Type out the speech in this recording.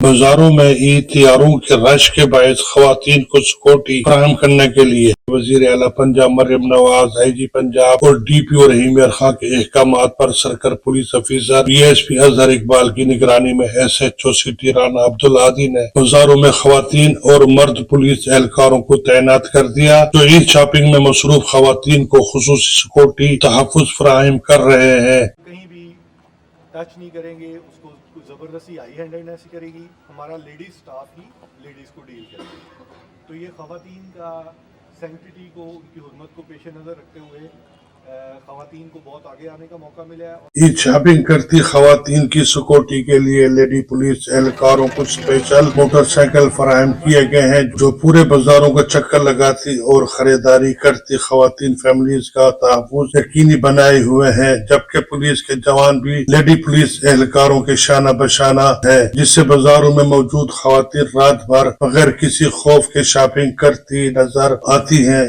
بازاروں میں عید تیوہاروں کے رش کے باعث خواتین کو سیکورٹی فراہم کرنے کے لیے وزیر اعلیٰ پنجاب مریم نواز، آئی جی پنجاب اور ڈی پی او رحیم یار خان کے احکامات پر سرکار police officer D S P Azhar Iqbal کی نگرانی میں S H O city Rana Abdul Hadi نے بازاروں میں خواتین اور مرد پولیس اہلکاروں کو تعینات کر دیا، جو عید شاپنگ میں مصروف خواتین کو خصوصی سیکورٹی تحفظ فراہم کر رہے ہیں۔ کہیں بھی ٹچ نہیں کریں گے، اس کو زبردستی آئی ہینڈنس کرے گی، ہمارا لیڈیز سٹاف ہی لیڈیز کو ڈیل کرے گی۔ تو یہ خواتین کا سینکٹیٹی کو، ان کی حرمت کو پیش نظر رکھتے ہوئے خواتین کو بہت آگے آنے کا موقع ملا ہے۔ عید شاپنگ کرتی خواتین کی سیکورٹی کے لیے لیڈی پولیس اہلکاروں کو اسپیشل موٹر سائیکل فراہم کیے گئے ہیں، جو پورے بازاروں کا چکر لگاتی اور خریداری کرتی خواتین فیملیز کا تحفظ یقینی بنائے ہوئے ہیں، جبکہ پولیس کے جوان بھی لیڈی پولیس اہلکاروں کے شانہ بشانہ ہیں، جس سے بازاروں میں موجود خواتین رات بھر بغیر کسی خوف کے شاپنگ کرتی نظر آتی ہیں۔